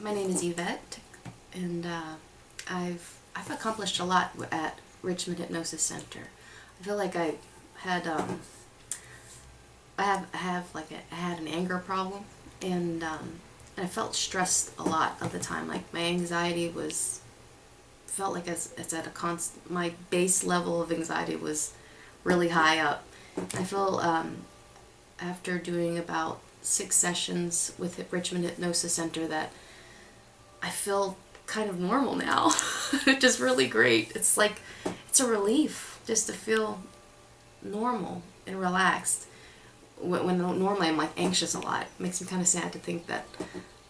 My name is Yvette, and I've accomplished a lot at Richmond Hypnosis Center. I feel like I had I had an anger problem, and I felt stressed a lot of the time. Like my anxiety felt like it's at a constant. My base level of anxiety was really high up. I feel after doing about 6 sessions with Richmond Hypnosis Center that I feel kind of normal now. Which is really great. It's like, it's a relief just to feel normal and relaxed. When normally I'm like anxious a lot. It makes me kind of sad to think that,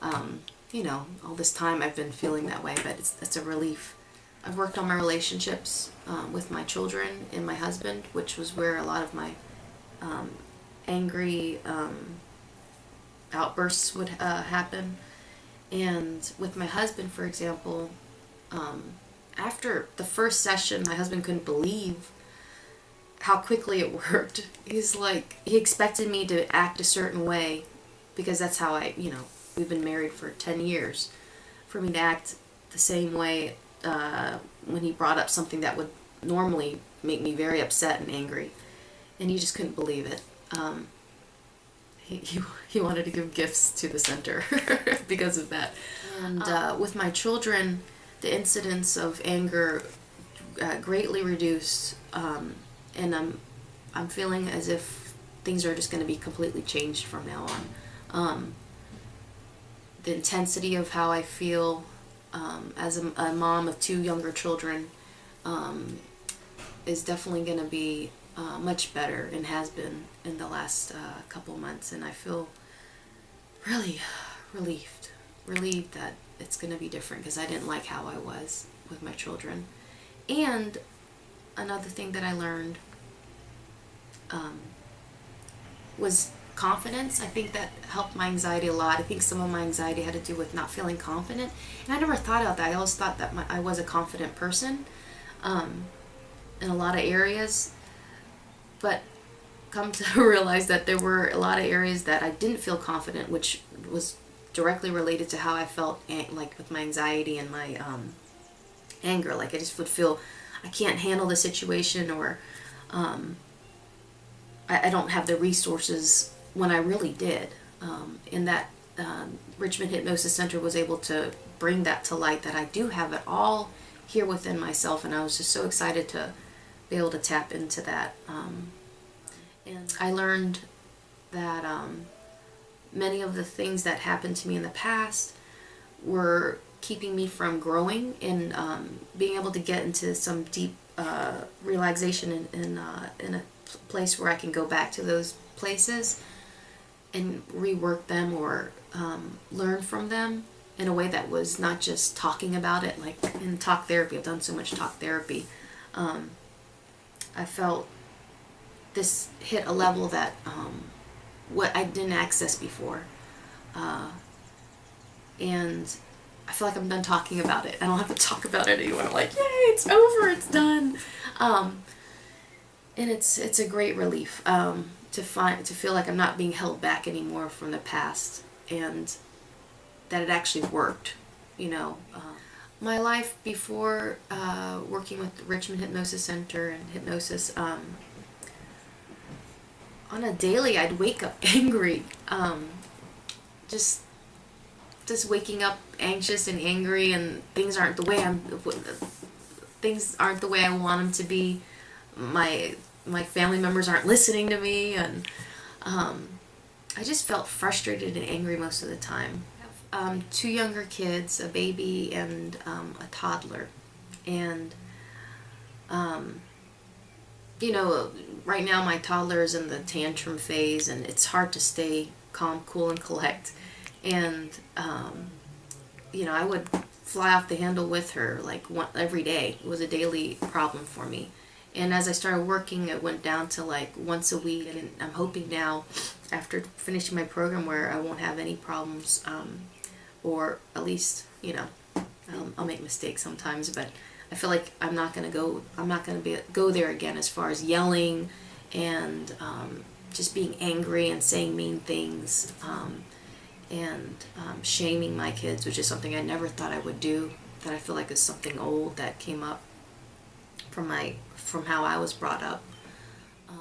all this time I've been feeling that way, but it's a relief. I've worked on my relationships with my children and my husband, which was where a lot of my angry outbursts would happen. And with my husband, for example, after the first session, my husband couldn't believe how quickly it worked. He's like, he expected me to act a certain way because that's how we've been married for 10 years. For me to act the same way when he brought up something that would normally make me very upset and angry. And he just couldn't believe it. He wanted to give gifts to the center because of that. And with my children, the incidence of anger greatly reduced, and I'm feeling as if things are just going to be completely changed from now on. The intensity of how I feel as a mom of 2 younger children is definitely going to be much better, and has been in the last couple months, and I feel really relieved that it's going to be different, because I didn't like how I was with my children. And another thing that I learned was confidence. I think that helped my anxiety a lot. I think some of my anxiety had to do with not feeling confident, and I never thought about that. I always thought that I was a confident person in a lot of areas, but come to realize that there were a lot of areas that I didn't feel confident, which was directly related to how I felt, like with my anxiety and my anger. Like I just would feel I can't handle the situation, or I don't have the resources when I really did. And that Richmond Hypnosis Center was able to bring that to light, that I do have it all here within myself, and I was just so excited to be able to tap into that. And I learned that many of the things that happened to me in the past were keeping me from growing and being able to get into some deep relaxation in a place where I can go back to those places and rework them, or learn from them in a way that was not just talking about it, like in talk therapy. I've done so much talk therapy. I felt this hit a level that what I didn't access before, and I feel like I'm done talking about it. I don't have to talk about it anymore. I'm like, yay, it's over, it's done. And it's a great relief to feel like I'm not being held back anymore from the past, and that it actually worked. My life before working with the Richmond Hypnosis Center and hypnosis, on a daily I'd wake up angry, just waking up anxious and angry, and things aren't the way I want them to be. My family members aren't listening to me, and I just felt frustrated and angry most of the time. I have 2 younger kids, a baby and a toddler, and right now my toddler is in the tantrum phase, and it's hard to stay calm, cool, and collect. And I would fly off the handle with her like every day. It was a daily problem for me. And as I started working, it went down to like once a week. And I'm hoping now, after finishing my program, where I won't have any problems, or at least, I'll make mistakes sometimes, but I feel like I'm not going to go there again as far as yelling and just being angry and saying mean things. and shaming my kids, which is something I never thought I would do, that I feel like is something old that came up from how I was brought up.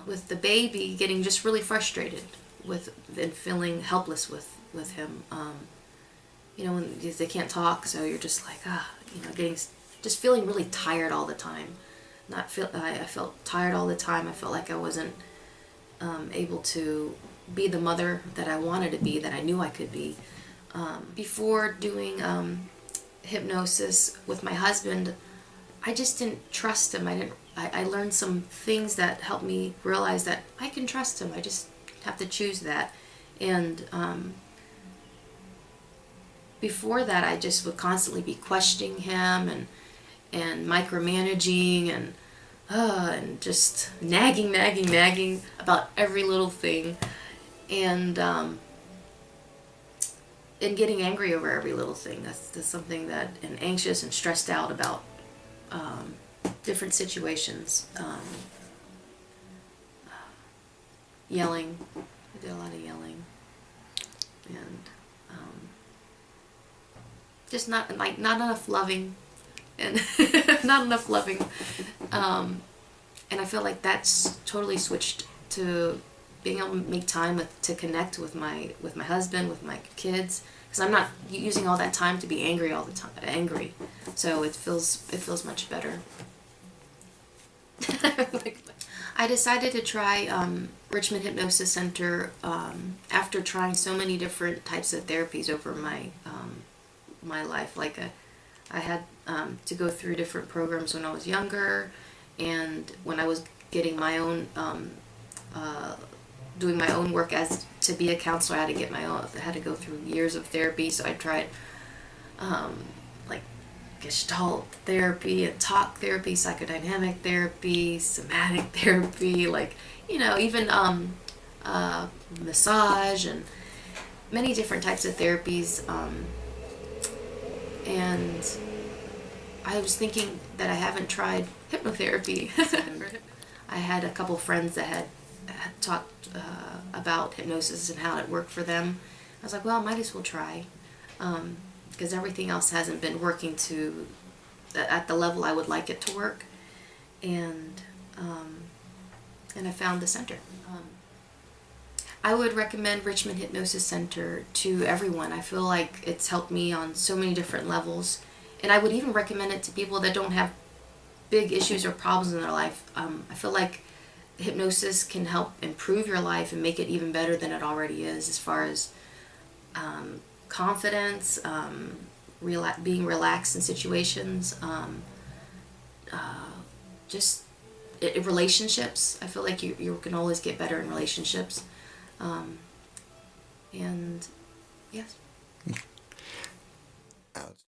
With the baby, getting just really frustrated with and feeling helpless with him. When they can't talk, so you're just like getting just feeling really tired all the time. I felt tired all the time. I felt like I wasn't able to be the mother that I wanted to be, that I knew I could be. Before doing hypnosis with my husband, I just didn't trust him. I learned some things that helped me realize that I can trust him. I just have to choose that. And before that, I just would constantly be questioning him and micromanaging and just nagging about every little thing, and getting angry over every little thing. That's something that, and anxious and stressed out about different situations. Yelling. I did a lot of yelling, and just not enough loving, and not enough loving. And I feel like that's totally switched to being able to make time to connect with my husband, with my kids, because I'm not using all that time to be angry all the time. So it feels much better. I decided to try Richmond Hypnosis Center after trying so many different types of therapies over my life. I had to go through different programs when I was younger, and when I was getting my own, doing my own work as to be a counselor, I had to go through years of therapy. So I tried like Gestalt therapy and talk therapy, psychodynamic therapy, somatic therapy, even massage, and many different types of therapies. And I was thinking that I haven't tried hypnotherapy. I had a couple friends that had talked about hypnosis and how it worked for them. I was like, well, I might as well try, because everything else hasn't been working at the level I would like it to work. And I found the center. I would recommend Richmond Hypnosis Center to everyone. I feel like it's helped me on so many different levels. And I would even recommend it to people that don't have big issues or problems in their life. I feel like hypnosis can help improve your life and make it even better than it already is, as far as confidence, being relaxed in situations, relationships. I feel like you can always get better in relationships. And yes.